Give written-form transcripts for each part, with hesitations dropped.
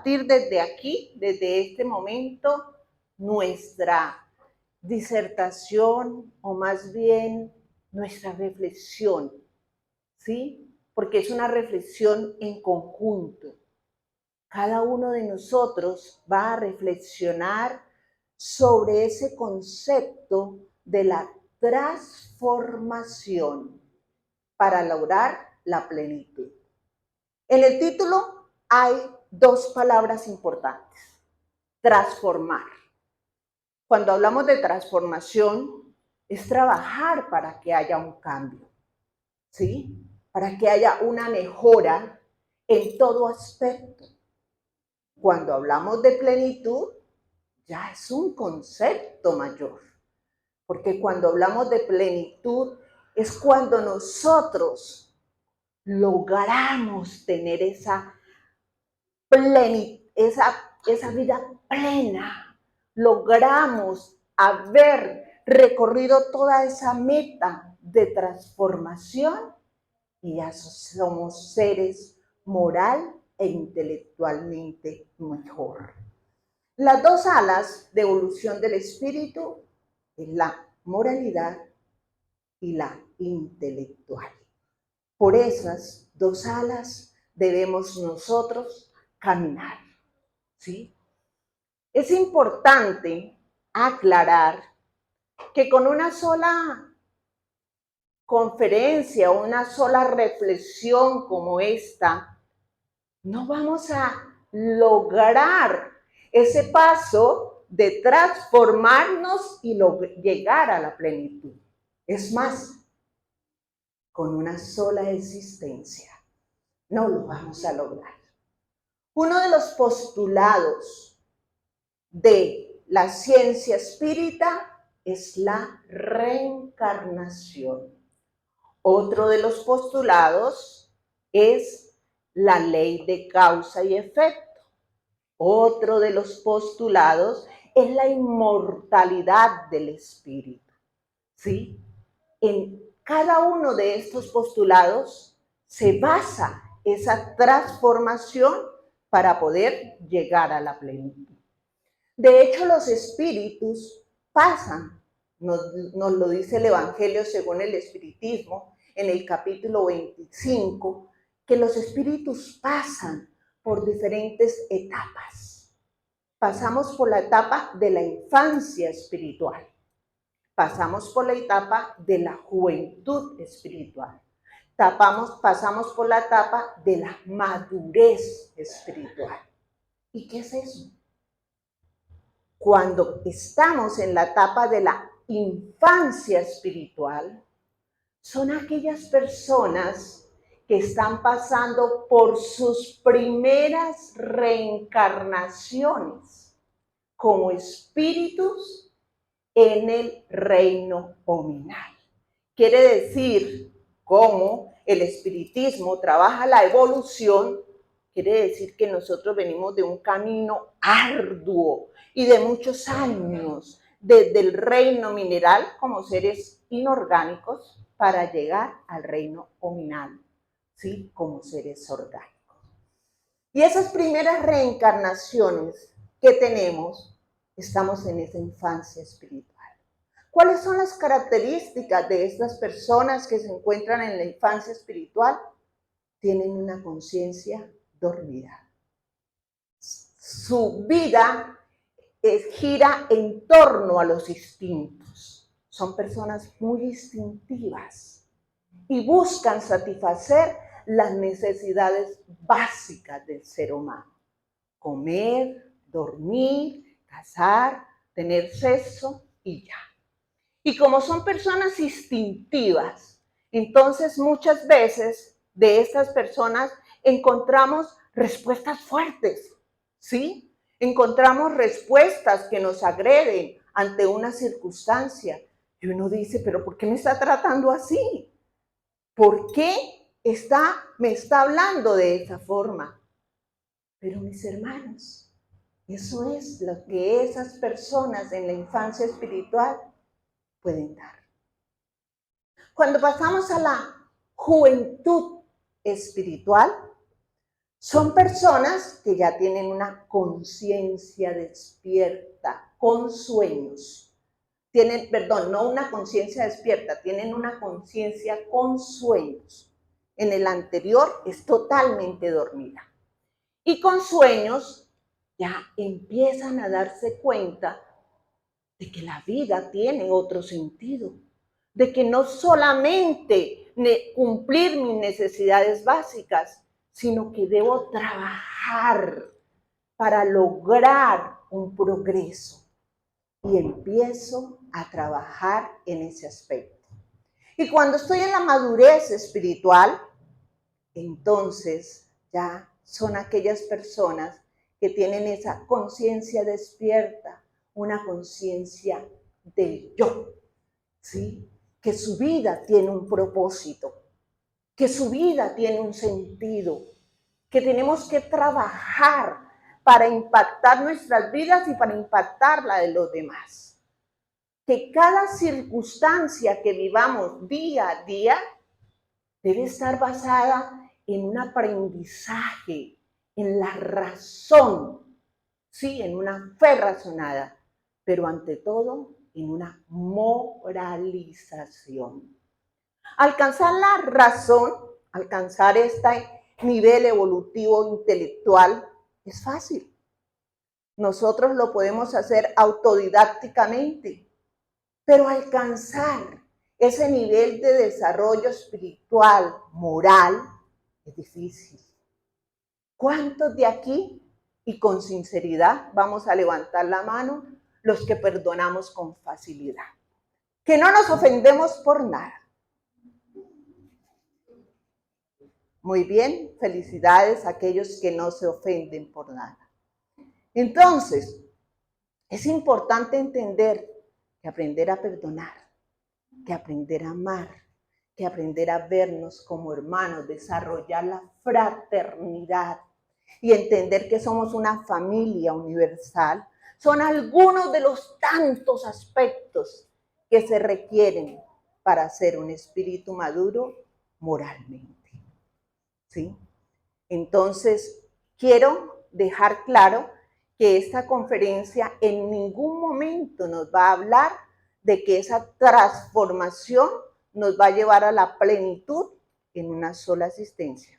compartir desde aquí, desde este momento, nuestra disertación o más bien nuestra reflexión, ¿sí? Porque es una reflexión en conjunto. Cada uno de nosotros va a reflexionar sobre ese concepto de la transformación para lograr la plenitud. En el título hay dos palabras importantes: transformar. Cuando hablamos de transformación, es trabajar para que haya un cambio, ¿sí? Para que haya una mejora en todo aspecto. Cuando hablamos de plenitud, ya es un concepto mayor, porque cuando hablamos de plenitud es cuando nosotros logramos tener esa vida plena, logramos haber recorrido toda esa meta de transformación y ya somos seres moral e intelectualmente mejor. Las dos alas de evolución del espíritu es la moralidad y la intelectual. Por esas dos alas debemos nosotros caminar, ¿sí? Es importante aclarar que con una sola conferencia, una sola reflexión como esta, no vamos a lograr ese paso de transformarnos y llegar a la plenitud. Es más, con una sola existencia no lo vamos a lograr. Uno de los postulados de la ciencia espírita es la reencarnación. Otro de los postulados es la ley de causa y efecto. Otro de los postulados es la inmortalidad del espíritu, ¿sí? En cada uno de estos postulados se basa esa transformación para poder llegar a la plenitud. De hecho, los espíritus pasan, nos lo dice el Evangelio según el Espiritismo, en el capítulo 25, que los espíritus pasan por diferentes etapas. Pasamos por la etapa de la infancia espiritual. Pasamos por la etapa de la juventud espiritual. Pasamos por la etapa de la madurez espiritual. ¿Y qué es eso? Cuando estamos en la etapa de la infancia espiritual, son aquellas personas que están pasando por sus primeras reencarnaciones como espíritus en el reino nominal. Quiere decir, cómo el espiritismo trabaja la evolución, quiere decir que nosotros venimos de un camino arduo y de muchos años, desde el reino mineral como seres inorgánicos para llegar al reino nominal, ¿sí? Como seres orgánicos. Y esas primeras reencarnaciones que tenemos, estamos en esa infancia espiritual. ¿Cuáles son las características de estas personas que se encuentran en la infancia espiritual? Tienen una conciencia dormida. Su vida gira en torno a los instintos. Son personas muy instintivas y buscan satisfacer las necesidades básicas del ser humano: comer, dormir, cazar, tener sexo y ya. Y como son personas instintivas, entonces muchas veces de estas personas encontramos respuestas fuertes, ¿sí? Encontramos respuestas que nos agreden ante una circunstancia. Y uno dice, ¿pero por qué me está tratando así? ¿Por qué me está hablando de esa forma? Pero mis hermanos, eso es lo que esas personas en la infancia espiritual pueden dar. Cuando pasamos a la juventud espiritual, Son personas que ya tienen una conciencia despierta, con sueños. Tienen, perdón, no una conciencia despierta, tienen una conciencia con sueños. En el anterior es totalmente dormida. Y con sueños ya empiezan a darse cuenta de que la vida tiene otro sentido, de que no solamente cumplir mis necesidades básicas, sino que debo trabajar para lograr un progreso. Y empiezo a trabajar en ese aspecto. Y cuando estoy en la madurez espiritual, entonces ya son aquellas personas que tienen esa conciencia despierta, una conciencia del yo, ¿sí? Que su vida tiene un propósito, que su vida tiene un sentido, que tenemos que trabajar para impactar nuestras vidas y para impactar la de los demás. Que cada circunstancia que vivamos día a día debe estar basada en un aprendizaje, en la razón, sí, en una fe razonada, pero ante todo en una moralización. Alcanzar la razón, alcanzar este nivel evolutivo intelectual es fácil. Nosotros lo podemos hacer autodidácticamente, pero alcanzar ese nivel de desarrollo espiritual, moral, es difícil. ¿Cuántos de aquí, y con sinceridad, vamos a levantar la mano, los que perdonamos con facilidad? Que no nos ofendemos por nada. Muy bien, felicidades a aquellos que no se ofenden por nada. Entonces, es importante entender que aprender a perdonar, que aprender a amar, que aprender a vernos como hermanos, desarrollar la fraternidad y entender que somos una familia universal, son algunos de los tantos aspectos que se requieren para ser un espíritu maduro moralmente. ¿Sí? Entonces, quiero dejar claro que esta conferencia en ningún momento nos va a hablar de que esa transformación nos va a llevar a la plenitud en una sola asistencia.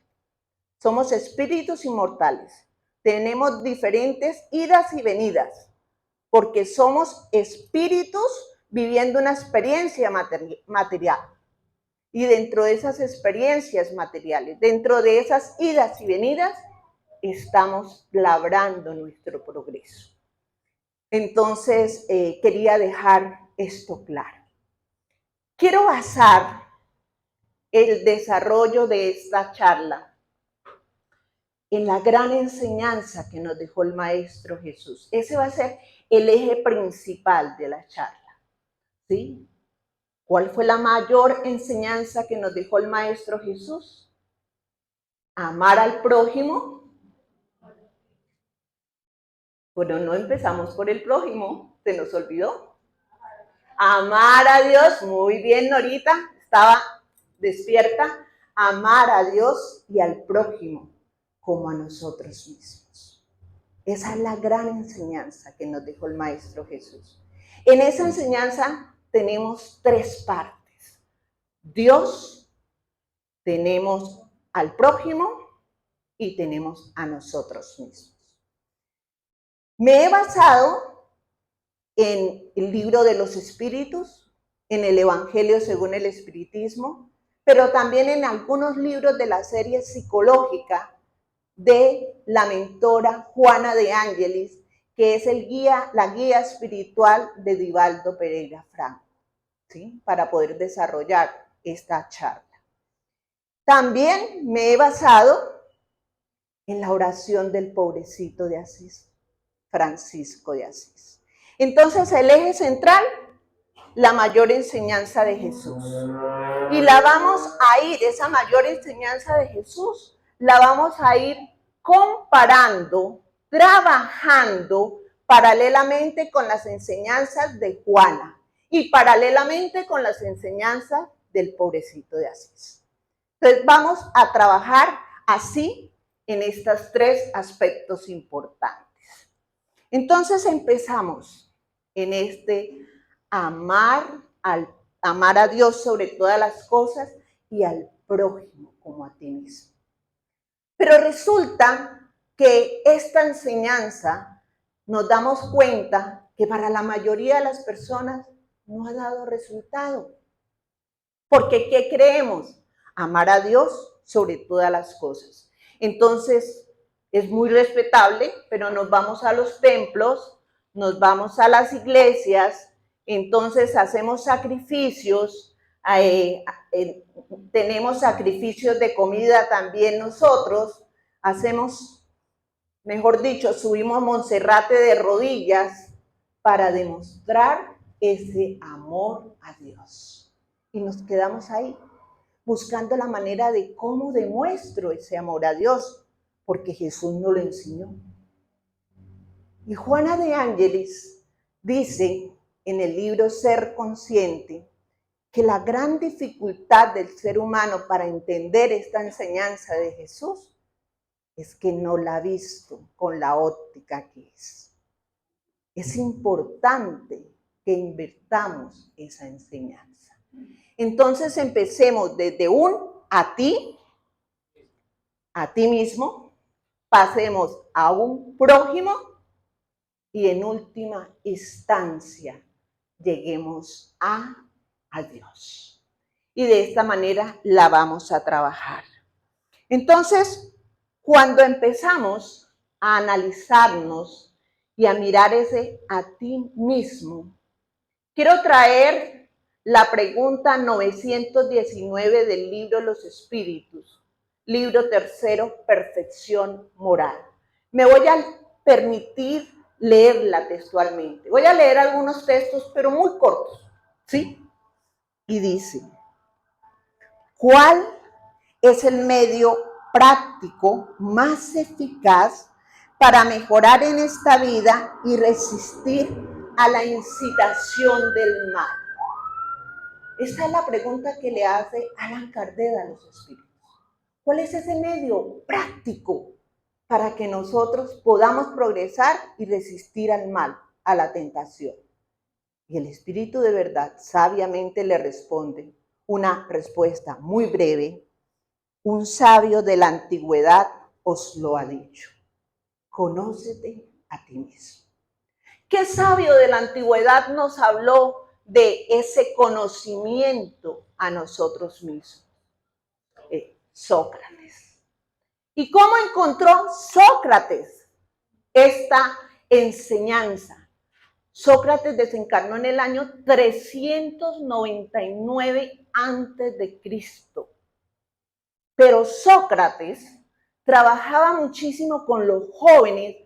Somos espíritus inmortales. Tenemos diferentes idas y venidas, porque somos espíritus viviendo una experiencia material. Y dentro de esas experiencias materiales, dentro de esas idas y venidas, estamos labrando nuestro progreso. Entonces, quería dejar esto claro. Quiero basar el desarrollo de esta charla en la gran enseñanza que nos dejó el Maestro Jesús. Ese va a ser el eje principal de la charla, ¿sí? ¿Cuál fue la mayor enseñanza que nos dejó el Maestro Jesús? Amar al prójimo. Bueno, no empezamos por el prójimo, se nos olvidó. Amar a Dios, muy bien, Norita, estaba despierta. Amar a Dios y al prójimo como a nosotros mismos. Esa es la gran enseñanza que nos dejó el Maestro Jesús. En esa enseñanza tenemos tres partes. Dios, tenemos al prójimo y tenemos a nosotros mismos. Me he basado en el libro de los espíritus, en el Evangelio según el espiritismo, pero también en algunos libros de la serie psicológica de la mentora Juana de Ángelis, que es la guía espiritual de Divaldo Pereira Franco, ¿sí? Para poder desarrollar esta charla. También me he basado en la oración del pobrecito de Asís, Francisco de Asís. Entonces, el eje central, la mayor enseñanza de Jesús. Y la vamos a ir, esa mayor enseñanza de Jesús, la vamos a ir comparando, trabajando paralelamente con las enseñanzas de Juana y paralelamente con las enseñanzas del pobrecito de Asís. Entonces, vamos a trabajar así en estos tres aspectos importantes. Entonces empezamos en amar a Dios sobre todas las cosas y al prójimo como a ti mismo. Pero resulta que esta enseñanza nos damos cuenta que para la mayoría de las personas no ha dado resultado. Porque ¿qué creemos? Amar a Dios sobre todas las cosas. Entonces, es muy respetable, pero nos vamos a los templos, nos vamos a las iglesias, entonces hacemos sacrificios, tenemos sacrificios de comida también nosotros, hacemos, mejor dicho, subimos a Monserrate de rodillas para demostrar ese amor a Dios. Y nos quedamos ahí, buscando la manera de cómo demuestro ese amor a Dios, porque Jesús nos lo enseñó. Y Juana de Ángelis dice en el libro Ser Consciente que la gran dificultad del ser humano para entender esta enseñanza de Jesús es que no la ha visto con la óptica que es. Es importante que invirtamos esa enseñanza. Entonces empecemos desde a ti mismo, pasemos a un prójimo y en última instancia lleguemos a Dios. Y de esta manera la vamos a trabajar. Entonces, cuando empezamos a analizarnos y a mirar ese a ti mismo, quiero traer la pregunta 919 del libro Los Espíritus, libro tercero, Perfección Moral. Me voy a permitir leerla textualmente. Voy a leer algunos textos, pero muy cortos, ¿sí? Y dice, ¿cuál es el medio práctico más eficaz para mejorar en esta vida y resistir a la incitación del mal? Esta es la pregunta que le hace Allan Kardec a los espíritus. ¿Cuál es ese medio práctico para que nosotros podamos progresar y resistir al mal, a la tentación? Y el espíritu de verdad sabiamente le responde una respuesta muy breve. Un sabio de la antigüedad os lo ha dicho. Conócete a ti mismo. ¿Qué sabio de la antigüedad nos habló de ese conocimiento a nosotros mismos? Sócrates. ¿Y cómo encontró Sócrates esta enseñanza? Sócrates desencarnó en el año 399 a.C. Pero Sócrates trabajaba muchísimo con los jóvenes,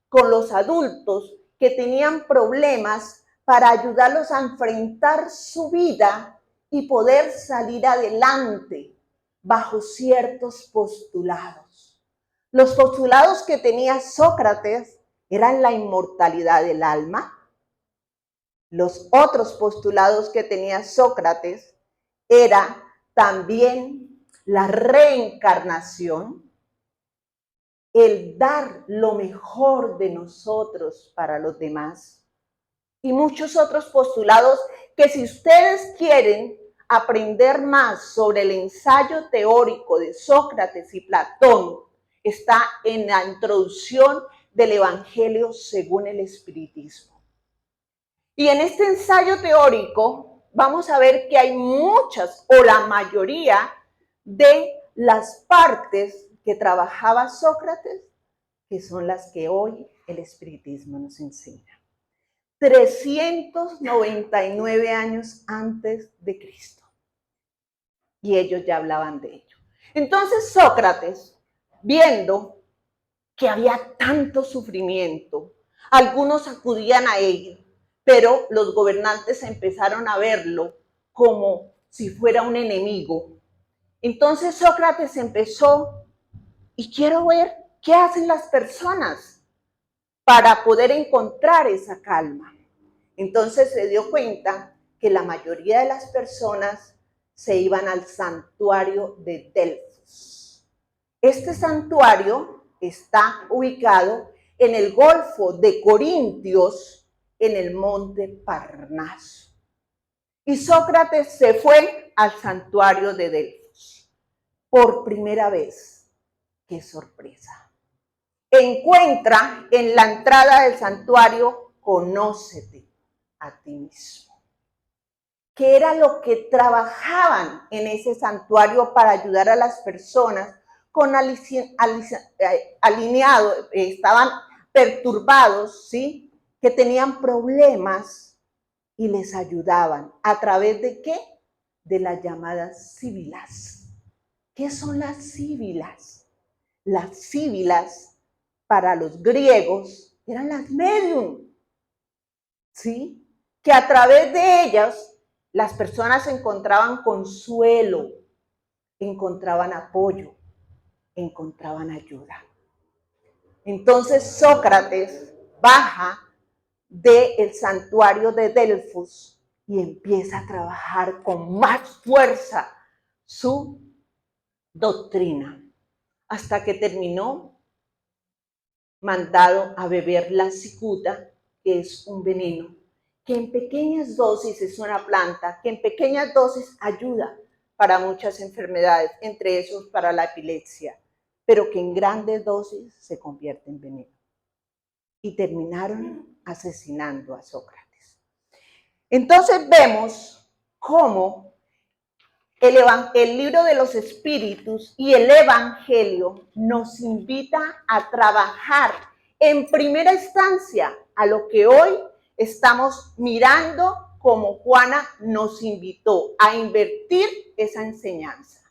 con los adultos que tenían problemas para ayudarlos a enfrentar su vida y poder salir adelante bajo ciertos postulados. Los postulados que tenía Sócrates eran la inmortalidad del alma. Los otros postulados que tenía Sócrates era también la reencarnación, el dar lo mejor de nosotros para los demás y muchos otros postulados que si ustedes quieren aprender más sobre el ensayo teórico de Sócrates y Platón, está en la introducción del Evangelio según el Espiritismo. Y en este ensayo teórico vamos a ver que hay muchas o la mayoría de las partes que trabajaba Sócrates, que son las que hoy el espiritismo nos enseña. 399 años antes de Cristo. Y ellos ya hablaban de ello. Entonces Sócrates, viendo que había tanto sufrimiento, algunos acudían a él, pero los gobernantes empezaron a verlo como si fuera un enemigo. Entonces Sócrates empezó, y quiero ver qué hacen las personas para poder encontrar esa calma. Entonces se dio cuenta que la mayoría de las personas se iban al santuario de Delfos. Este santuario está ubicado en el Golfo de Corintios, en el monte Parnaso. Y Sócrates se fue al santuario de Delfos. Por primera vez, qué sorpresa. Encuentra en la entrada del santuario, conócete a ti mismo. ¿Qué era lo que trabajaban en ese santuario para ayudar a las personas con alineados, estaban perturbados, ¿sí? Que tenían problemas y les ayudaban. ¿A través de qué? De las llamadas síbilas. ¿Qué son las síbilas? Las síbilas, para los griegos, eran las médium, ¿sí? Que a través de ellas las personas encontraban consuelo, encontraban apoyo, encontraban ayuda. Entonces Sócrates baja del santuario de Delfos y empieza a trabajar con más fuerza su doctrina, hasta que terminó mandado a beber la cicuta, que es un veneno, que en pequeñas dosis es una planta, que en pequeñas dosis ayuda para muchas enfermedades, entre esos para la epilepsia, pero que en grandes dosis se convierte en veneno. Y terminaron asesinando a Sócrates. Entonces vemos cómo el libro de los espíritus y el evangelio nos invita a trabajar en primera instancia a lo que hoy estamos mirando, como Juana nos invitó a invertir esa enseñanza,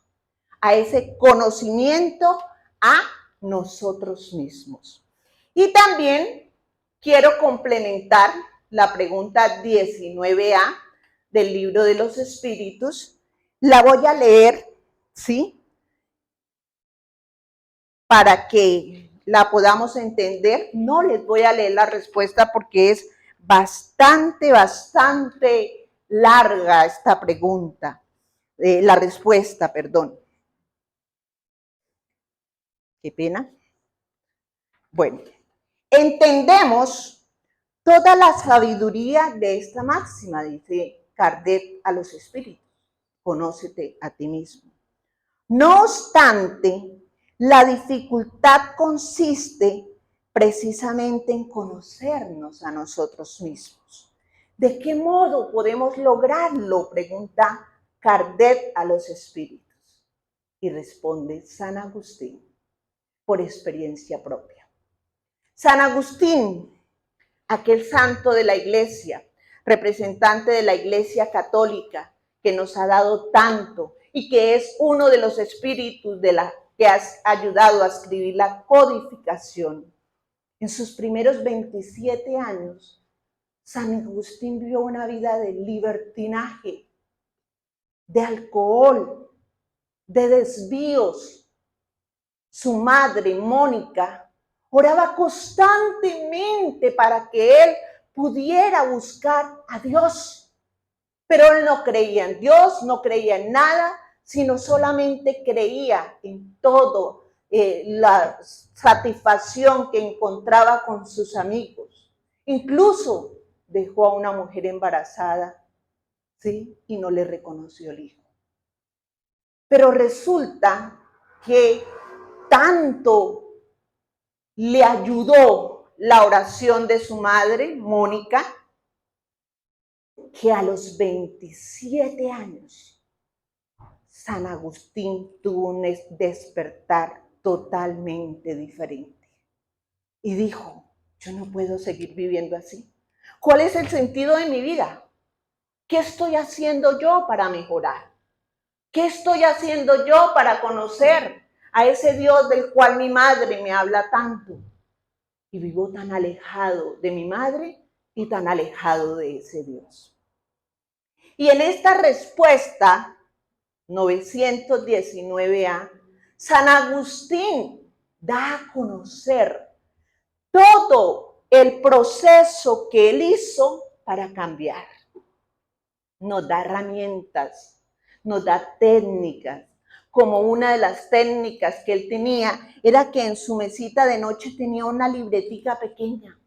a ese conocimiento a nosotros mismos. Y también quiero complementar la pregunta 19A del libro de los espíritus. La voy a leer, ¿sí? Para que la podamos entender. No les voy a leer la respuesta porque es bastante larga esta pregunta, la respuesta, perdón. Qué pena. Bueno, entendemos toda la sabiduría de esta máxima, dice Kardec a los espíritus. Conócete a ti mismo. No obstante, la dificultad consiste precisamente en conocernos a nosotros mismos. ¿De qué modo podemos lograrlo?, pregunta Kardec a los espíritus. Y responde San Agustín, por experiencia propia. San Agustín, aquel santo de la Iglesia, representante de la Iglesia católica, que nos ha dado tanto y que es uno de los espíritus que ha ayudado a escribir la codificación. En sus primeros 27 años, San Agustín vivió una vida de libertinaje, de alcohol, de desvíos. Su madre, Mónica, oraba constantemente para que él pudiera buscar a Dios. Pero él no creía en Dios, no creía en nada, sino solamente creía en todo, la satisfacción que encontraba con sus amigos. Incluso dejó a una mujer embarazada, ¿sí? Y no le reconoció el hijo. Pero resulta que tanto le ayudó la oración de su madre, Mónica, que a los 27 años San Agustín tuvo un despertar totalmente diferente. Y dijo, yo no puedo seguir viviendo así. ¿Cuál es el sentido de mi vida? ¿Qué estoy haciendo yo para mejorar? ¿Qué estoy haciendo yo para conocer a ese Dios del cual mi madre me habla tanto? Y vivo tan alejado de mi madre y tan alejado de ese Dios. Y en esta respuesta 919A, San Agustín da a conocer todo el proceso que él hizo para cambiar. Nos da herramientas, nos da técnicas, como una de las técnicas que él tenía, era que en su mesita de noche tenía una libretica pequeña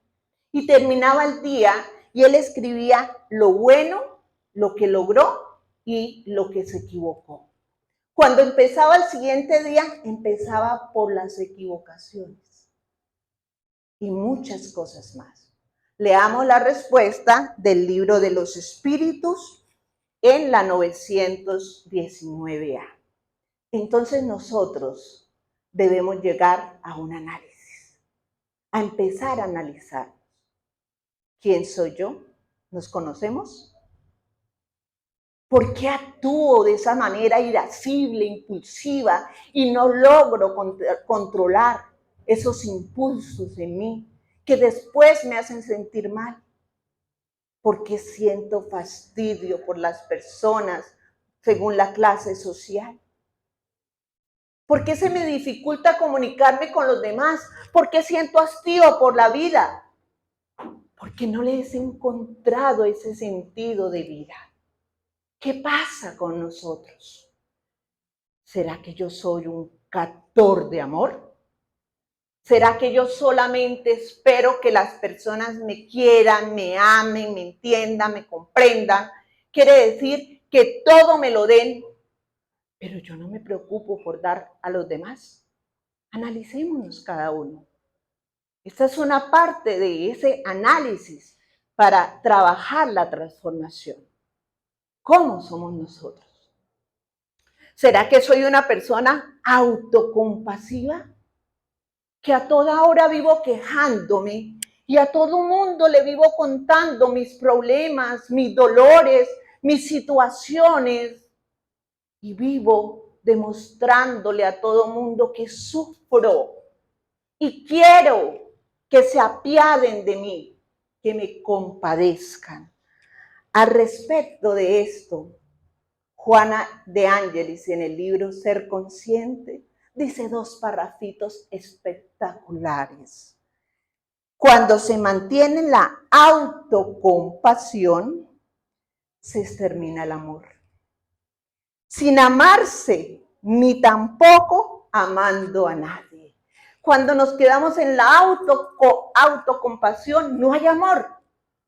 y terminaba el día y él escribía lo bueno, lo que logró y lo que se equivocó. Cuando empezaba el siguiente día, empezaba por las equivocaciones y muchas cosas más. Leamos la respuesta del libro de los espíritus en la 919A. Entonces nosotros debemos llegar a un análisis, a empezar a analizar. ¿Quién soy yo? ¿Nos conocemos? ¿Por qué actúo de esa manera irascible, impulsiva y no logro controlar esos impulsos en mí que después me hacen sentir mal? ¿Por qué siento fastidio por las personas según la clase social? ¿Por qué se me dificulta comunicarme con los demás? ¿Por qué siento hastío por la vida? Porque no les he encontrado ese sentido de vida. ¿Qué pasa con nosotros? ¿Será que yo soy un captor de amor? ¿Será que yo solamente espero que las personas me quieran, me amen, me entiendan, me comprendan? Quiere decir que todo me lo den, pero yo no me preocupo por dar a los demás. Analicémonos cada uno. Esta es una parte de ese análisis para trabajar la transformación. ¿Cómo somos nosotros? ¿Será que soy una persona autocompasiva? Que a toda hora vivo quejándome y a todo mundo le vivo contando mis problemas, mis dolores, mis situaciones y vivo demostrándole a todo mundo que sufro y quiero que se apiaden de mí, que me compadezcan. Al respecto de esto, Juana de Ángelis, en el libro Ser Consciente, dice dos parrafitos espectaculares. Cuando se mantiene la autocompasión, se extermina el amor. Sin amarse, ni tampoco amando a nadie. Cuando nos quedamos en la autocompasión, no hay amor.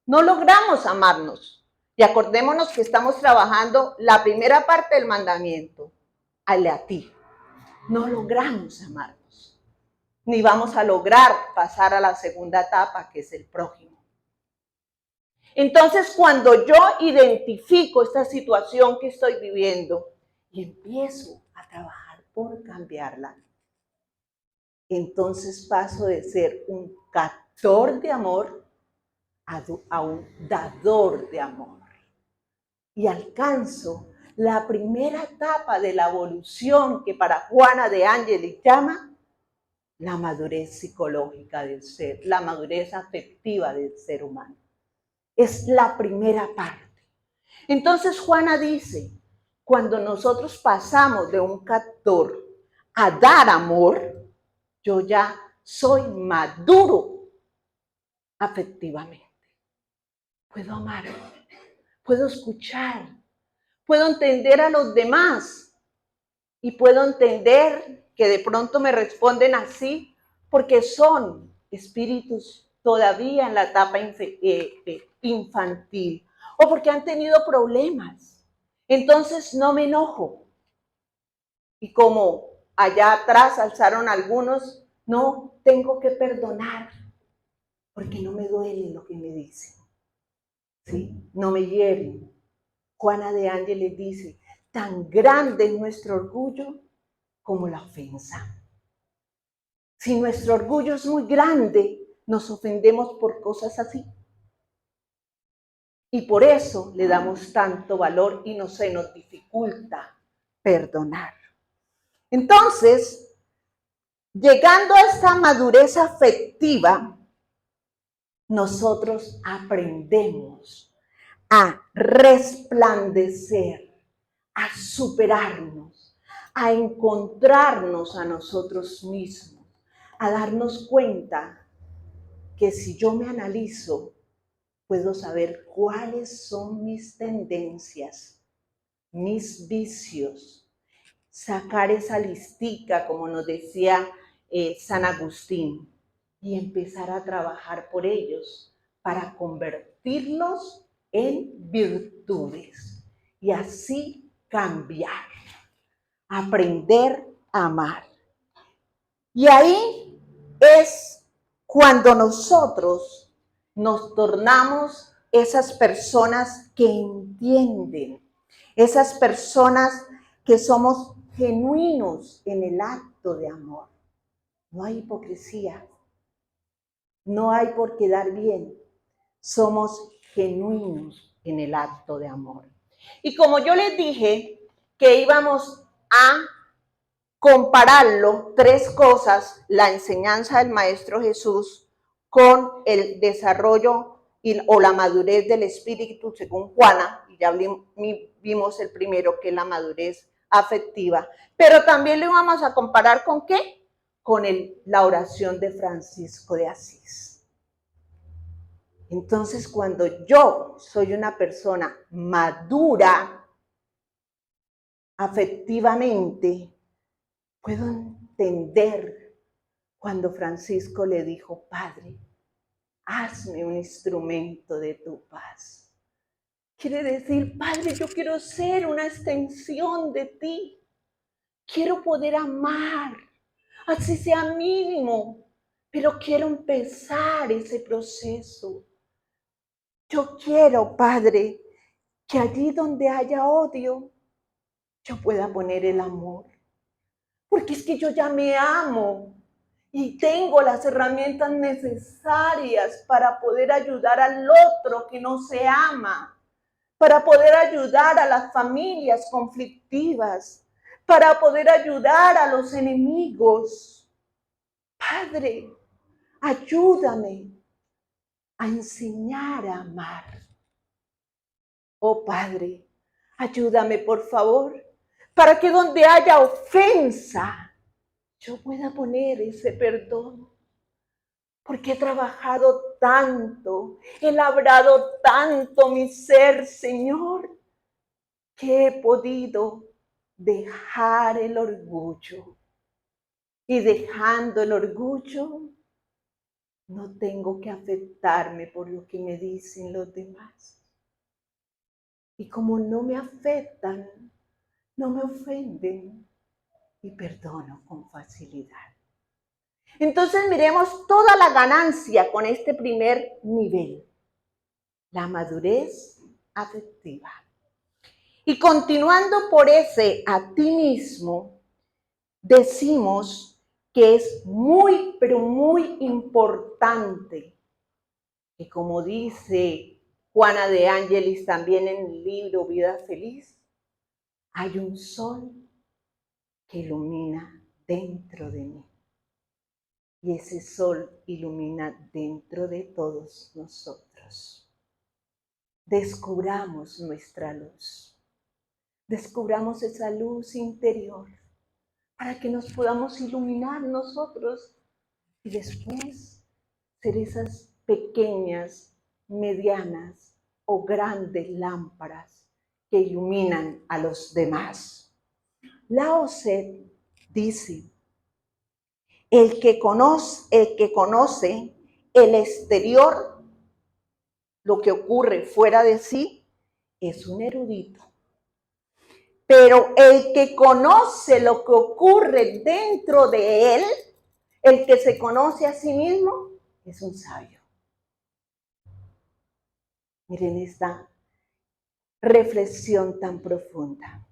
No logramos amarnos. Y acordémonos que estamos trabajando la primera parte del mandamiento, ale a ti. No logramos amarnos, ni vamos a lograr pasar a la segunda etapa, que es el prójimo. Entonces, cuando yo identifico esta situación que estoy viviendo y empiezo a trabajar por cambiarla, entonces paso de ser un captor de amor a un dador de amor. Y alcanzo la primera etapa de la evolución que para Juana de Ángelis llama la madurez psicológica del ser, la madurez afectiva del ser humano. Es la primera parte. Entonces Juana dice, cuando nosotros pasamos de un captor a dar amor, yo ya soy maduro afectivamente. Puedo amar, puedo escuchar, puedo entender a los demás y puedo entender que de pronto me responden así porque son espíritus todavía en la etapa infantil o porque han tenido problemas. Entonces no me enojo. Y como allá atrás alzaron algunos, no tengo que perdonar porque no me duele lo que me dicen. ¿Sí? No me hieren. Juana de Ángeles dice, tan grande es nuestro orgullo como la ofensa. Si nuestro orgullo es muy grande, nos ofendemos por cosas así. Y por eso le damos tanto valor y no se nos dificulta perdonar. Entonces, llegando a esta madurez afectiva, nosotros aprendemos a resplandecer, a superarnos, a encontrarnos a nosotros mismos, a darnos cuenta que si yo me analizo, puedo saber cuáles son mis tendencias, mis vicios, sacar esa listica, como nos decía San Agustín, y empezar a trabajar por ellos para convertirlos en virtudes y así cambiar, aprender a amar. Y ahí es cuando nosotros nos tornamos esas personas que entienden, esas personas que somos genuinos en el acto de amor. No hay hipocresía, no hay por quedar bien, somos genuinos en el acto de amor. Y como yo les dije que íbamos a compararlo, tres cosas, la enseñanza del Maestro Jesús con el desarrollo o la madurez del espíritu según Juana, y ya vimos el primero que es la madurez afectiva, pero también lo vamos a comparar con ¿qué? Con la oración de Francisco de Asís. Entonces, cuando yo soy una persona madura afectivamente, puedo entender cuando Francisco le dijo, Padre, hazme un instrumento de tu paz. Quiere decir, Padre, yo quiero ser una extensión de ti. Quiero poder amar, así sea mínimo, pero quiero empezar ese proceso. Yo quiero, Padre, que allí donde haya odio, yo pueda poner el amor. Porque es que yo ya me amo y tengo las herramientas necesarias para poder ayudar al otro que no se ama, para poder ayudar a las familias conflictivas, para poder ayudar a los enemigos. Padre, ayúdame a enseñar a amar. Oh Padre, ayúdame por favor, para que donde haya ofensa, yo pueda poner ese perdón. Porque he trabajado tanto, he labrado tanto mi ser, Señor, que he podido dejar el orgullo. Y dejando el orgullo, no tengo que afectarme por lo que me dicen los demás. Y como no me afectan, no me ofenden y perdono con facilidad. Entonces miremos toda la ganancia con este primer nivel, la madurez afectiva. Y continuando por ese a ti mismo, decimos que es muy, pero muy importante que como dice Juana de Ángelis también en el libro Vida Feliz, hay un sol que ilumina dentro de mí. Y ese sol ilumina dentro de todos nosotros. Descubramos nuestra luz. Descubramos esa luz interior para que nos podamos iluminar nosotros y después ser esas pequeñas, medianas o grandes lámparas que iluminan a los demás. Lao Tse dice, el que conoce el exterior, lo que ocurre fuera de sí, es un erudito. Pero el que conoce lo que ocurre dentro de él, el que se conoce a sí mismo, es un sabio. Miren esta reflexión tan profunda.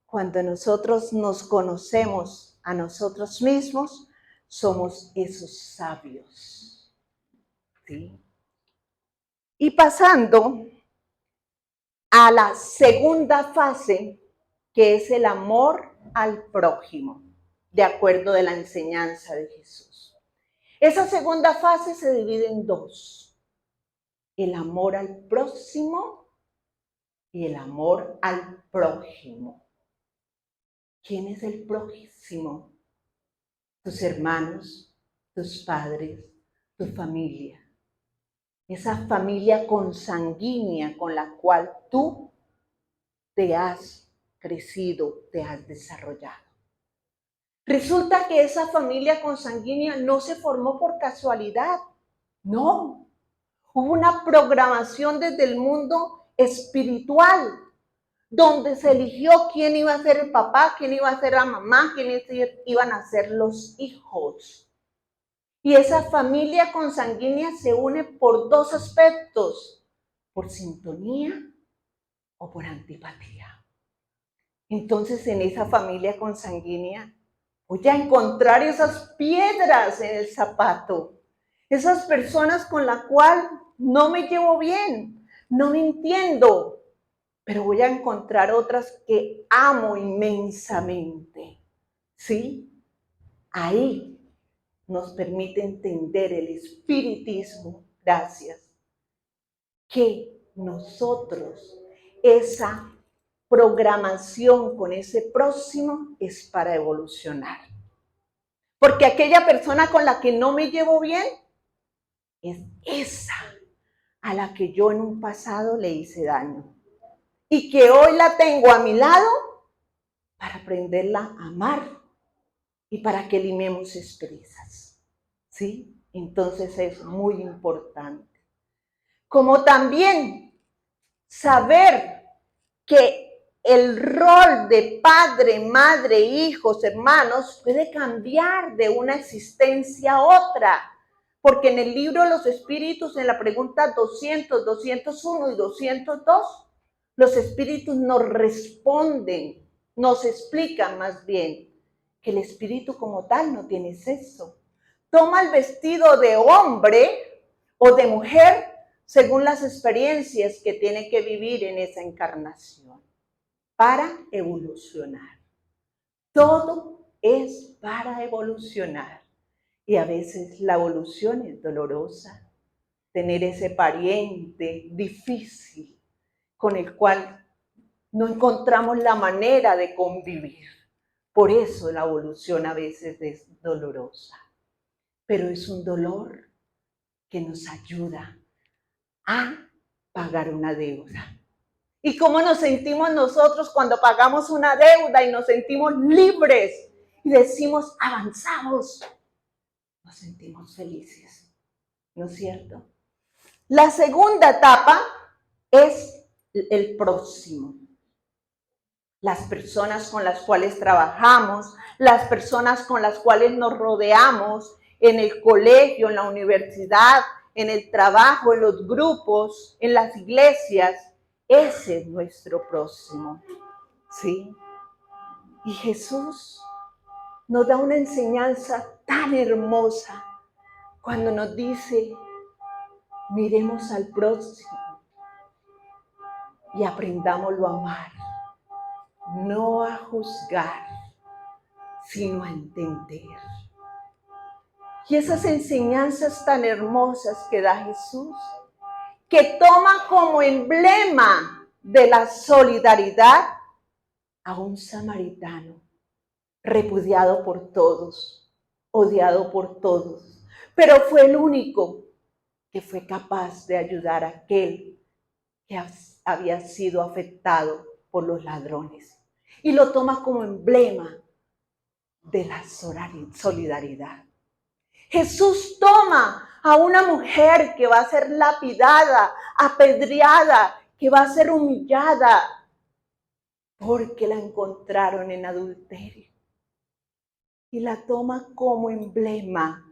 Cuando nosotros nos conocemos a nosotros mismos, somos esos sabios. ¿Sí? Y pasando a la segunda fase, que es el amor al prójimo, de acuerdo de la enseñanza de Jesús. Esa segunda fase se divide en dos, el amor al próximo y el amor al prójimo. ¿Quién es el prójimo? Tus hermanos, tus padres, tu familia. Esa familia consanguínea con la cual tú te has crecido, te has desarrollado. Resulta que esa familia consanguínea no se formó por casualidad, no. Hubo una programación desde el mundo espiritual, donde se eligió quién iba a ser el papá, quién iba a ser la mamá, quiénes iban a ser los hijos. Y esa familia consanguínea se une por dos aspectos, por sintonía o por antipatía. Entonces, en esa familia consanguínea voy a encontrar esas piedras en el zapato, esas personas con las cuales no me llevo bien, no me entiendo, pero voy a encontrar otras que amo inmensamente. ¿Sí? Ahí nos permite entender el espiritismo, gracias, que nosotros, esa programación con ese próximo es para evolucionar. Porque aquella persona con la que no me llevo bien es esa a la que yo en un pasado le hice daño. Y que hoy la tengo a mi lado para aprenderla a amar y para que limemos asperezas. ¿Sí? Entonces es muy importante. Como también saber que el rol de padre, madre, hijos, hermanos puede cambiar de una existencia a otra. Porque en el libro de los espíritus, en la pregunta 200, 201 y 202, los espíritus nos responden, nos explican más bien que el espíritu como tal no tiene sexo. Toma el vestido de hombre o de mujer según las experiencias que tiene que vivir en esa encarnación para evolucionar. Todo es para evolucionar. Y a veces la evolución es dolorosa. Tener ese pariente difícil con el cual no encontramos la manera de convivir. Por eso la evolución a veces es dolorosa. Pero es un dolor que nos ayuda a pagar una deuda. ¿Y cómo nos sentimos nosotros cuando pagamos una deuda y nos sentimos libres y decimos avanzamos? Nos sentimos felices, ¿no es cierto? La segunda etapa es el próximo. Las personas con las cuales trabajamos, las personas con las cuales nos rodeamos en el colegio, en la universidad, en el trabajo, en los grupos, en las iglesias. Ese es nuestro próximo, ¿sí? Y Jesús nos da una enseñanza tan hermosa cuando nos dice, miremos al próximo y aprendámoslo a amar, no a juzgar, sino a entender. Y esas enseñanzas tan hermosas que da Jesús, que toma como emblema de la solidaridad a un samaritano, repudiado por todos, odiado por todos, pero fue el único que fue capaz de ayudar a aquel que había sido afectado por los ladrones. Y lo toma como emblema de la solidaridad. Jesús toma a una mujer que va a ser lapidada, apedreada, que va a ser humillada, porque la encontraron en adulterio. Y la toma como emblema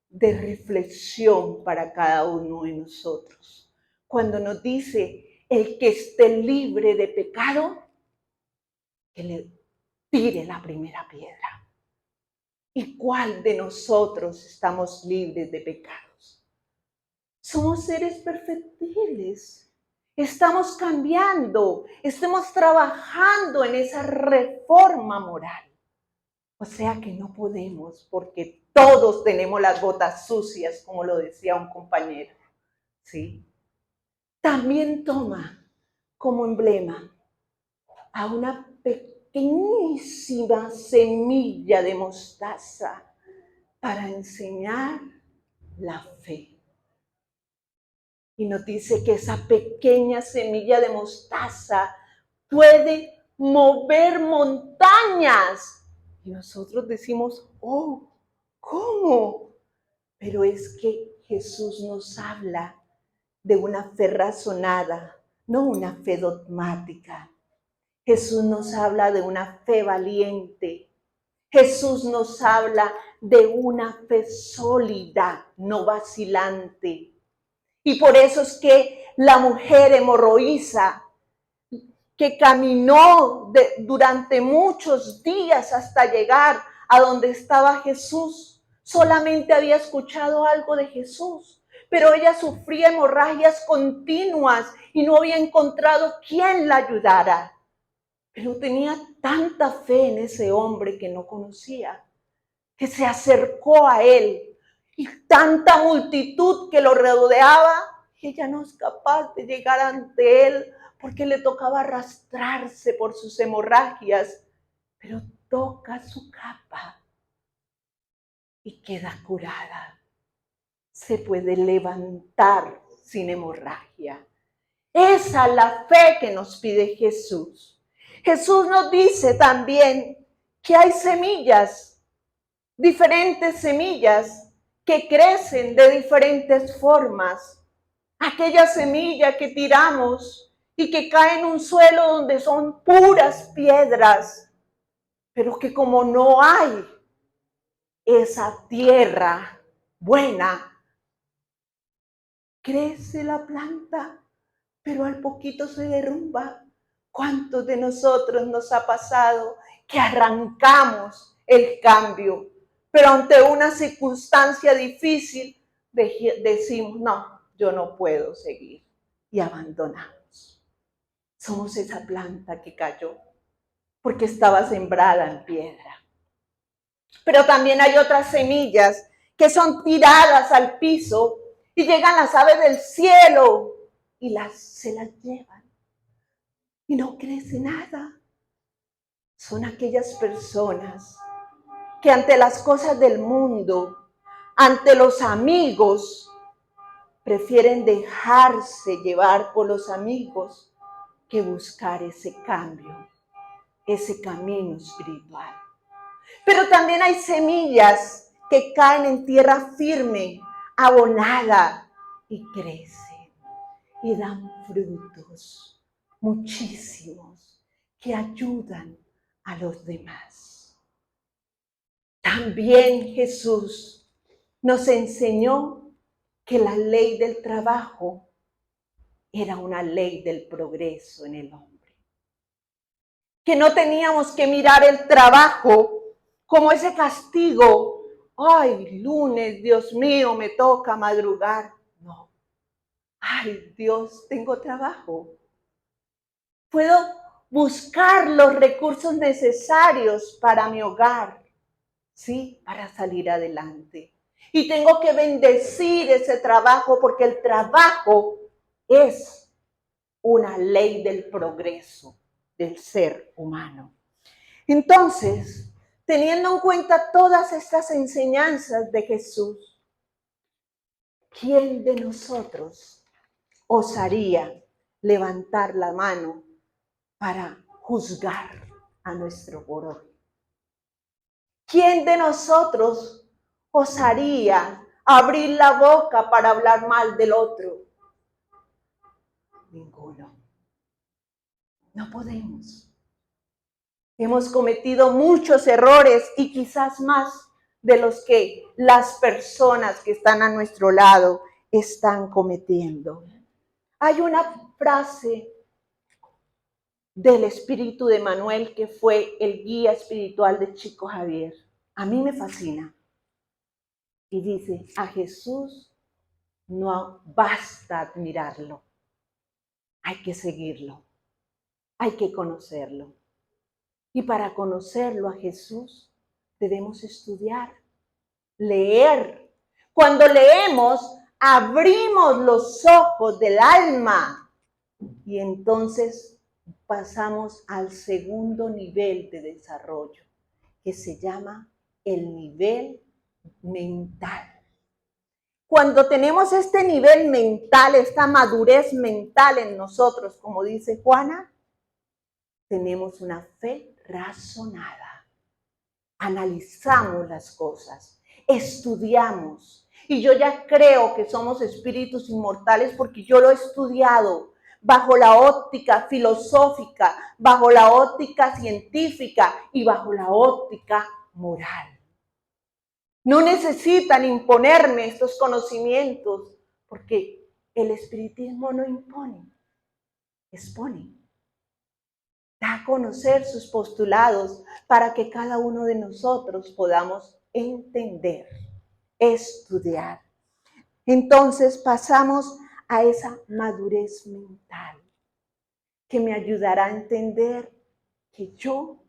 de reflexión para cada uno de nosotros. Cuando nos dice, el que esté libre de pecado, que le tire la primera piedra. ¿Y cuál de nosotros estamos libres de pecados? Somos seres perfectibles. Estamos cambiando, estamos trabajando en esa reforma moral. O sea que no podemos, porque todos tenemos las botas sucias, como lo decía un compañero, ¿sí? También toma como emblema a una pequeñísima semilla de mostaza para enseñar la fe. Y nos dice que esa pequeña semilla de mostaza puede mover montañas. Y nosotros decimos, oh, ¿cómo? Pero es que Jesús nos habla de una fe razonada, no una fe dogmática. Jesús nos habla de una fe valiente. Jesús nos habla de una fe sólida, no vacilante. Y por eso es que la mujer hemorroísa, que caminó durante muchos días hasta llegar a donde estaba Jesús, solamente había escuchado algo de Jesús, pero ella sufría hemorragias continuas y no había encontrado quien la ayudara. Pero tenía tanta fe en ese hombre que no conocía, que se acercó a él, y tanta multitud que lo rodeaba, y ella no es capaz de llegar ante él, porque le tocaba arrastrarse por sus hemorragias, pero toca su capa y queda curada. Se puede levantar sin hemorragia. Esa es la fe que nos pide Jesús. Jesús nos dice también que hay semillas, diferentes semillas que crecen de diferentes formas. Aquella semilla que tiramos y que cae en un suelo donde son puras piedras, pero que como no hay esa tierra buena, crece la planta, pero al poquito se derrumba. ¿Cuántos de nosotros nos ha pasado que arrancamos el cambio, pero ante una circunstancia difícil decimos, no, yo no puedo seguir, y abandonamos? Somos esa planta que cayó porque estaba sembrada en piedra. Pero también hay otras semillas que son tiradas al piso y llegan las aves del cielo y se las llevan y no crece nada. Son aquellas personas que ante las cosas del mundo, ante los amigos, prefieren dejarse llevar por los amigos que buscar ese cambio, ese camino espiritual. Pero también hay semillas que caen en tierra firme, abonada, y crecen y dan frutos muchísimos que ayudan a los demás. También Jesús nos enseñó que la ley del trabajo era una ley del progreso en el hombre. Que no teníamos que mirar el trabajo como ese castigo. Ay, lunes, Dios mío, me toca madrugar. No. Ay, Dios, tengo trabajo. Puedo buscar los recursos necesarios para mi hogar, ¿sí? Para salir adelante. Y tengo que bendecir ese trabajo porque el trabajo es una ley del progreso del ser humano. Entonces, teniendo en cuenta todas estas enseñanzas de Jesús, ¿quién de nosotros osaría levantar la mano para juzgar a nuestro prójimo? ¿Quién de nosotros osaría abrir la boca para hablar mal del otro? Ninguno. No podemos. Hemos cometido muchos errores y quizás más de los que las personas que están a nuestro lado están cometiendo. Hay una frase del espíritu de Manuel, que fue el guía espiritual de Chico Javier. A mí me fascina. Y dice, a Jesús no basta admirarlo, hay que seguirlo, hay que conocerlo. Y para conocerlo a Jesús debemos estudiar, leer. Cuando leemos, abrimos los ojos del alma y entonces pasamos al segundo nivel de desarrollo, que se llama el nivel mental. Cuando tenemos este nivel mental, esta madurez mental en nosotros, como dice Juana, tenemos una fe razonada. Analizamos las cosas, estudiamos. Y yo ya creo que somos espíritus inmortales porque yo lo he estudiado bajo la óptica filosófica, bajo la óptica científica y bajo la óptica moral. No necesitan imponerme estos conocimientos porque el espiritismo no impone, expone. Da a conocer sus postulados para que cada uno de nosotros podamos entender, estudiar. Entonces pasamos a esa madurez mental que me ayudará a entender que yo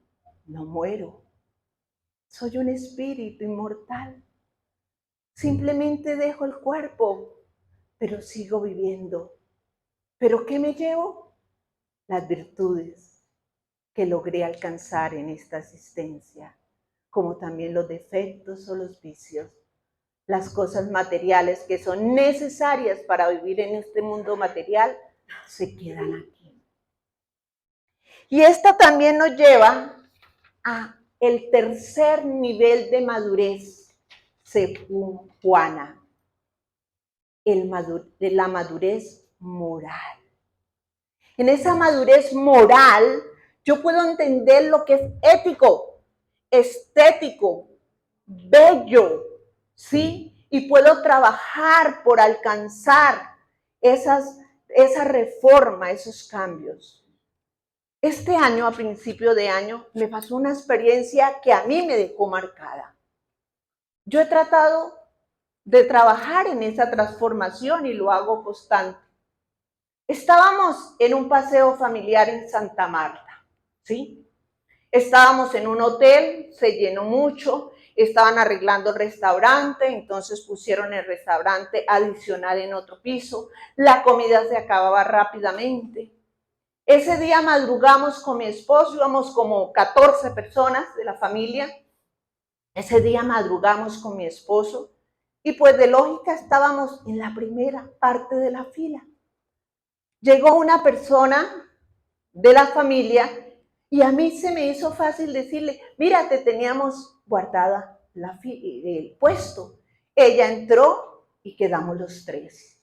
no muero. Soy un espíritu inmortal. Simplemente dejo el cuerpo, pero sigo viviendo. ¿Pero qué me llevo? Las virtudes que logré alcanzar en esta existencia, como también los defectos o los vicios, las cosas materiales que son necesarias para vivir en este mundo material, se quedan aquí. Y esta también nos lleva a el tercer nivel de madurez, según Juana, la madurez moral. En esa madurez moral, yo puedo entender lo que es ético, estético, bello, ¿sí? Y puedo trabajar por alcanzar esa reforma, esos cambios. Este año, a principio de año, me pasó una experiencia que a mí me dejó marcada. Yo he tratado de trabajar en esa transformación y lo hago constante. Estábamos en un paseo familiar en Santa Marta, ¿sí? Estábamos en un hotel, se llenó mucho, estaban arreglando el restaurante, entonces pusieron el restaurante adicional en otro piso, la comida se acababa rápidamente. Ese día madrugamos con mi esposo, íbamos como 14 personas de la familia. Ese día madrugamos con mi esposo y pues de lógica estábamos en la primera parte de la fila. Llegó una persona de la familia y a mí se me hizo fácil decirle, mira, te teníamos guardada el puesto. Ella entró y quedamos los tres.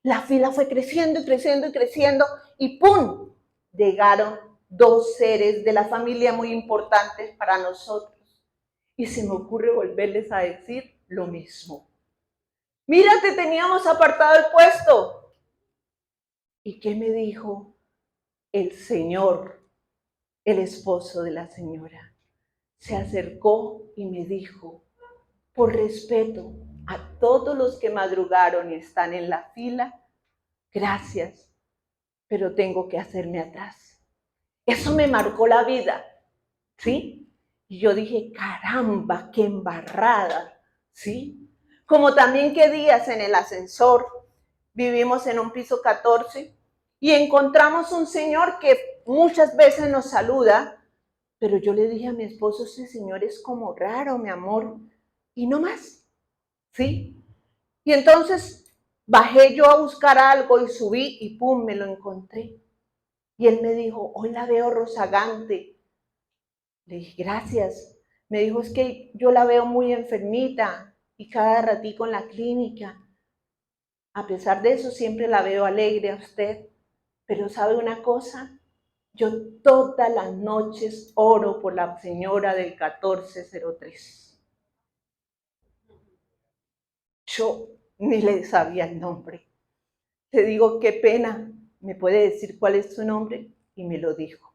La fila fue creciendo y creciendo y creciendo y ¡pum! Llegaron dos seres de la familia muy importantes para nosotros. Y se me ocurre volverles a decir lo mismo. Mira, te teníamos apartado el puesto. ¿Y qué me dijo el señor, el esposo de la señora? Se acercó y me dijo, por respeto a todos los que madrugaron y están en la fila, gracias, pero tengo que hacerme atrás. Eso me marcó la vida, ¿sí? Y yo dije, caramba, qué embarrada, ¿sí? Como también qué días en el ascensor, vivimos en un piso 14 y encontramos un señor que muchas veces nos saluda, pero yo le dije a mi esposo, ese señor es como raro, mi amor, y no más, ¿sí? Y entonces bajé yo a buscar algo y subí y pum, me lo encontré. Y él me dijo, hoy la veo rozagante. Le dije, gracias. Me dijo, es que yo la veo muy enfermita y cada ratico en la clínica. A pesar de eso, siempre la veo alegre a usted. Pero ¿sabe una cosa? Yo todas las noches oro por la señora del 1403. Yo ni le sabía el nombre. Le digo, qué pena, ¿me puede decir cuál es su nombre? Y me lo dijo.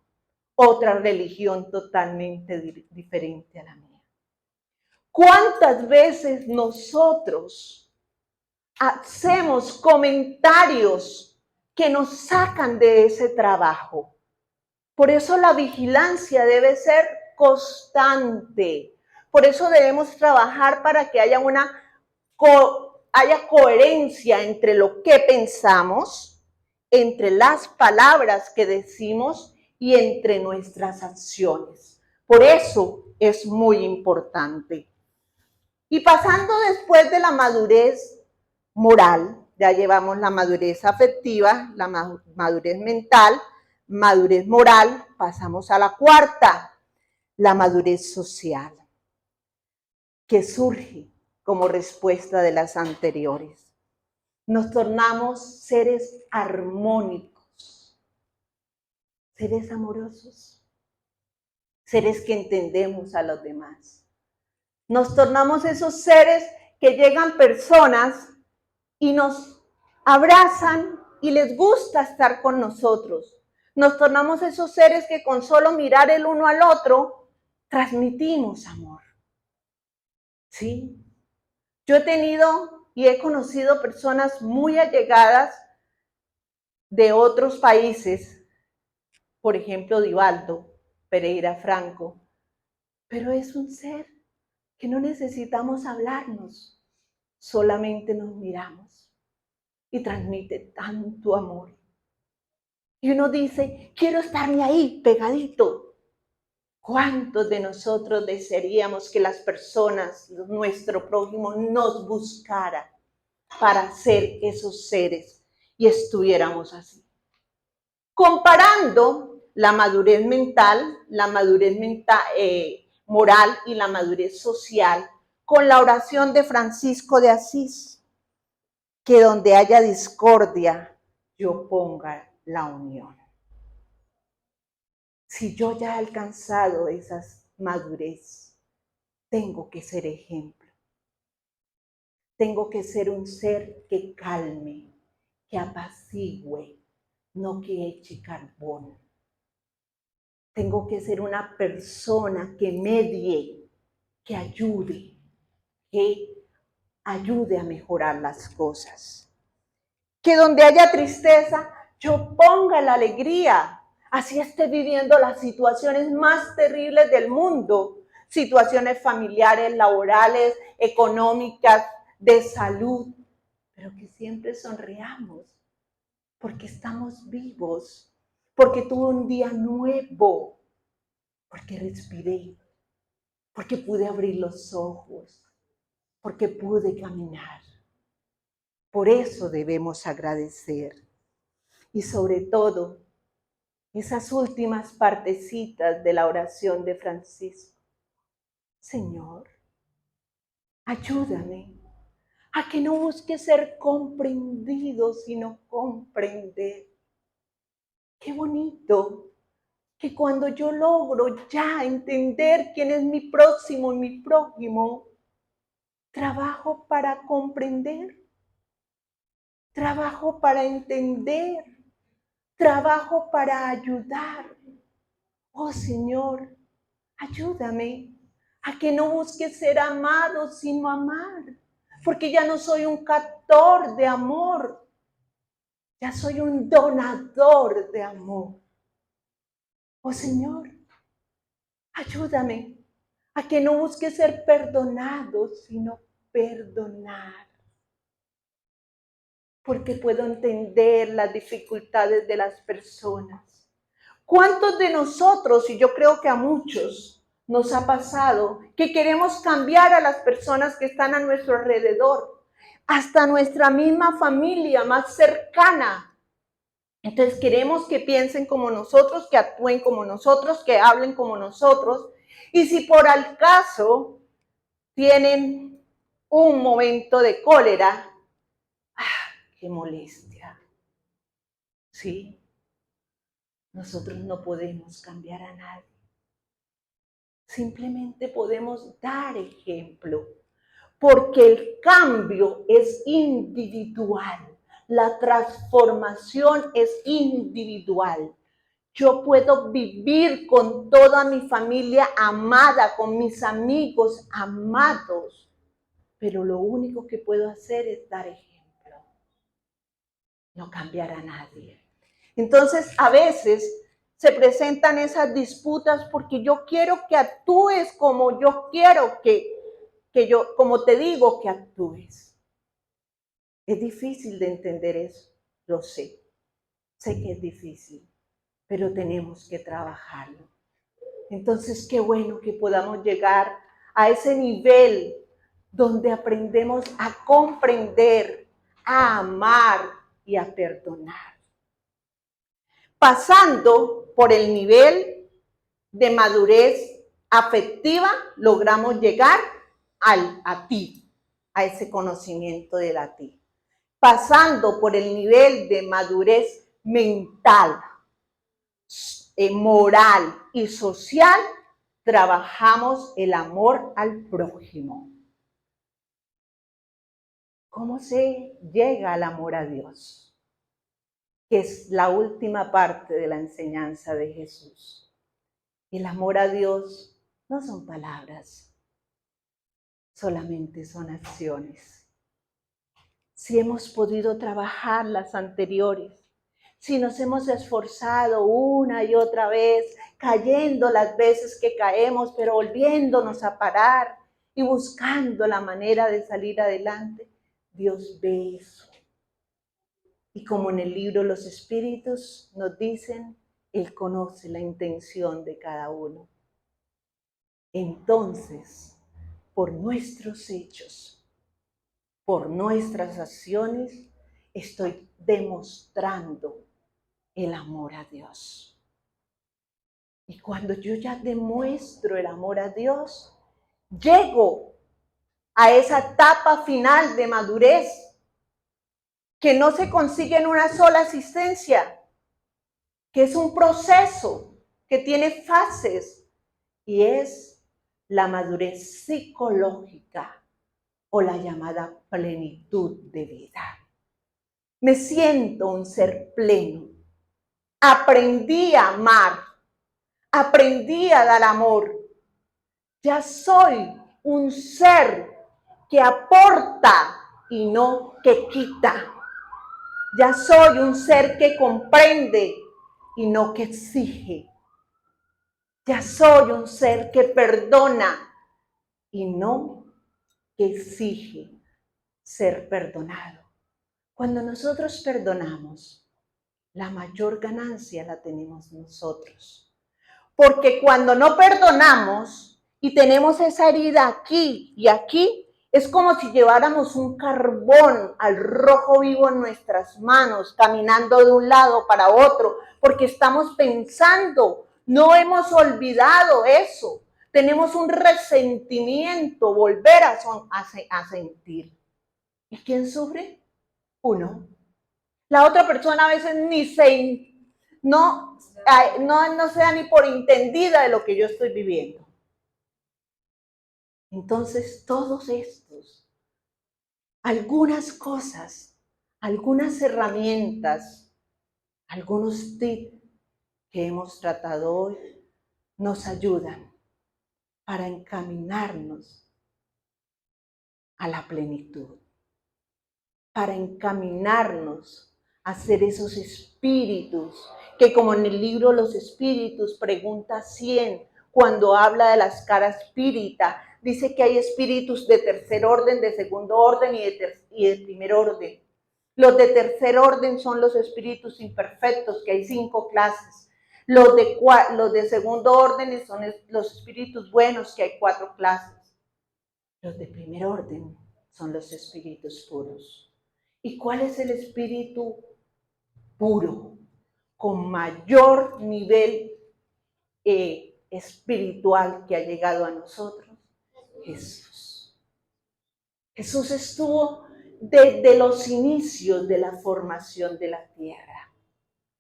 Otra religión totalmente diferente a la mía. ¿Cuántas veces nosotros hacemos comentarios que nos sacan de ese trabajo? Por eso la vigilancia debe ser constante. Por eso debemos trabajar para que haya haya coherencia entre lo que pensamos, entre las palabras que decimos y entre nuestras acciones. Por eso es muy importante. Y pasando después de la madurez moral, ya llevamos la madurez afectiva, la madurez mental, madurez moral, pasamos a la cuarta, la madurez social, que surge como respuesta de las anteriores. Nos tornamos seres armónicos, seres amorosos, seres que entendemos a los demás. Nos tornamos esos seres que llegan personas y nos abrazan y les gusta estar con nosotros. Nos tornamos esos seres que con solo mirar el uno al otro transmitimos amor. ¿Sí? Yo he tenido y he conocido personas muy allegadas de otros países, por ejemplo, Divaldo Pereira Franco, pero es un ser que no necesitamos hablarnos, solamente nos miramos y transmite tanto amor. Y uno dice, quiero estarme ahí, pegadito. ¿Cuántos de nosotros desearíamos que las personas, nuestro prójimo, nos buscara para ser esos seres y estuviéramos así? Comparando la madurez mental, moral y la madurez social con la oración de Francisco de Asís, que donde haya discordia, yo ponga la unión. Si yo ya he alcanzado esa madurez, tengo que ser ejemplo. Tengo que ser un ser que calme, que apacigüe, no que eche carbón. Tengo que ser una persona que medie, que ayude a mejorar las cosas. Que donde haya tristeza, yo ponga la alegría. Así esté viviendo las situaciones más terribles del mundo, situaciones familiares, laborales, económicas, de salud, pero que siempre sonriamos, porque estamos vivos, porque tuve un día nuevo, porque respiré, porque pude abrir los ojos, porque pude caminar. Por eso debemos agradecer. Y sobre todo, esas últimas partecitas de la oración de Francisco. Señor, ayúdame a que no busque ser comprendido, sino comprender. Qué bonito que cuando yo logro ya entender quién es mi próximo y mi prójimo, trabajo para comprender, trabajo para entender, trabajo para ayudar. Oh Señor, ayúdame a que no busque ser amado, sino amar, porque ya no soy un captor de amor, ya soy un donador de amor. Oh Señor, ayúdame a que no busque ser perdonado, sino perdonar, porque puedo entender las dificultades de las personas. ¿Cuántos de nosotros, y yo creo que a muchos, nos ha pasado que queremos cambiar a las personas que están a nuestro alrededor, hasta nuestra misma familia más cercana? Entonces queremos que piensen como nosotros, que actúen como nosotros, que hablen como nosotros. Y si por al caso tienen un momento de cólera, qué molestia. Sí, nosotros no podemos cambiar a nadie. Simplemente podemos dar ejemplo, porque el cambio es individual, la transformación es individual. Yo puedo vivir con toda mi familia amada, con mis amigos amados, pero lo único que puedo hacer es dar ejemplo, no cambiar a nadie. Entonces, a veces se presentan esas disputas porque yo quiero que actúes como yo quiero como te digo que actúes. Es difícil de entender eso, lo sé que es difícil, pero tenemos que trabajarlo. Entonces, qué bueno que podamos llegar a ese nivel donde aprendemos a comprender, a amar y a perdonar. pasando por el nivel de madurez afectiva, logramos llegar a ti, a ese conocimiento de la ti. Pasando por el nivel de madurez mental, moral y social, trabajamos el amor al prójimo. ¿Cómo se llega al amor a Dios? Que es la última parte de la enseñanza de Jesús. El amor a Dios no son palabras, solamente son acciones. Si hemos podido trabajar las anteriores, si nos hemos esforzado una y otra vez, cayendo las veces que caemos, pero volviéndonos a parar y buscando la manera de salir adelante, Dios ve eso. Y como en el libro Los Espíritus nos dicen, Él conoce la intención de cada uno. Entonces, por nuestros hechos, por nuestras acciones, estoy demostrando el amor a Dios. Y cuando yo ya demuestro el amor a Dios, llego a esa etapa final de madurez que no se consigue en una sola asistencia, que es un proceso que tiene fases y es la madurez psicológica o la llamada plenitud de vida. Me siento un ser pleno. Aprendí a amar. Aprendí a dar amor. Ya soy un ser que aporta y no que quita. Ya soy un ser que comprende y no que exige. Ya soy un ser que perdona y no que exige ser perdonado. Cuando nosotros perdonamos, la mayor ganancia la tenemos nosotros. Porque cuando no perdonamos y tenemos esa herida aquí y aquí, es como si lleváramos un carbón al rojo vivo en nuestras manos, caminando de un lado para otro, porque estamos pensando, no hemos olvidado eso, tenemos un resentimiento, volver a sentir. ¿Y quién sufre? Uno. La otra persona a veces no se da ni por entendida de lo que yo estoy viviendo. Entonces, todos estos, algunas cosas, algunas herramientas, algunos tips que hemos tratado hoy, nos ayudan para encaminarnos a la plenitud, para encaminarnos a ser esos espíritus que, como en el libro Los Espíritus, pregunta 100, cuando habla de la escala espírita, dice que hay espíritus de tercer orden, de segundo orden y de primer orden. Los de tercer orden son los espíritus imperfectos, que hay 5 clases. Los de segundo orden son los espíritus buenos, que hay 4 clases. Los de primer orden son los espíritus puros. ¿Y cuál es el espíritu puro, con mayor nivel espiritual que ha llegado a nosotros? Jesús. Jesús estuvo desde los inicios de la formación de la tierra.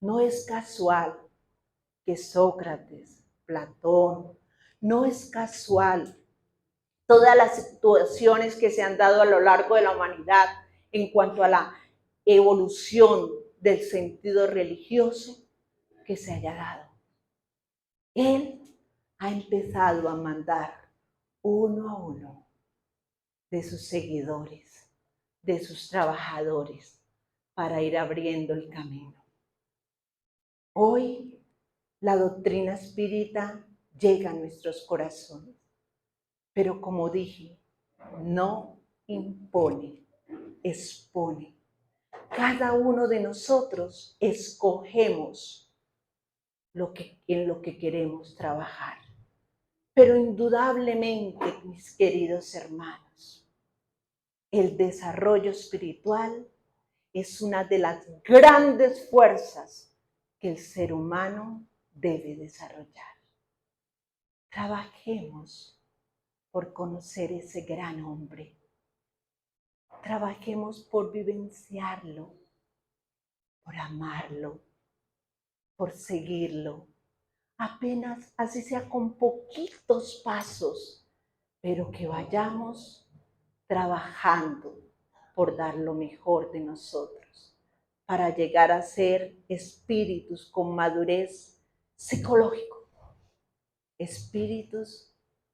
No es casual que Sócrates, Platón, no es casual todas las situaciones que se han dado a lo largo de la humanidad en cuanto a la evolución del sentido religioso que se haya dado. Él ha empezado a mandar uno a uno de sus seguidores, de sus trabajadores, para ir abriendo el camino. Hoy la doctrina espírita llega a nuestros corazones, pero como dije, no impone, expone. Cada uno de nosotros escogemos en lo que queremos trabajar. Pero indudablemente, mis queridos hermanos, el desarrollo espiritual es una de las grandes fuerzas que el ser humano debe desarrollar. Trabajemos por conocer ese gran hombre. Trabajemos por vivenciarlo, por amarlo, por seguirlo. Apenas así sea con poquitos pasos, pero que vayamos trabajando por dar lo mejor de nosotros, para llegar a ser espíritus con madurez psicológica, espíritus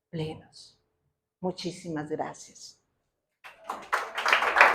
plenos. Muchísimas gracias.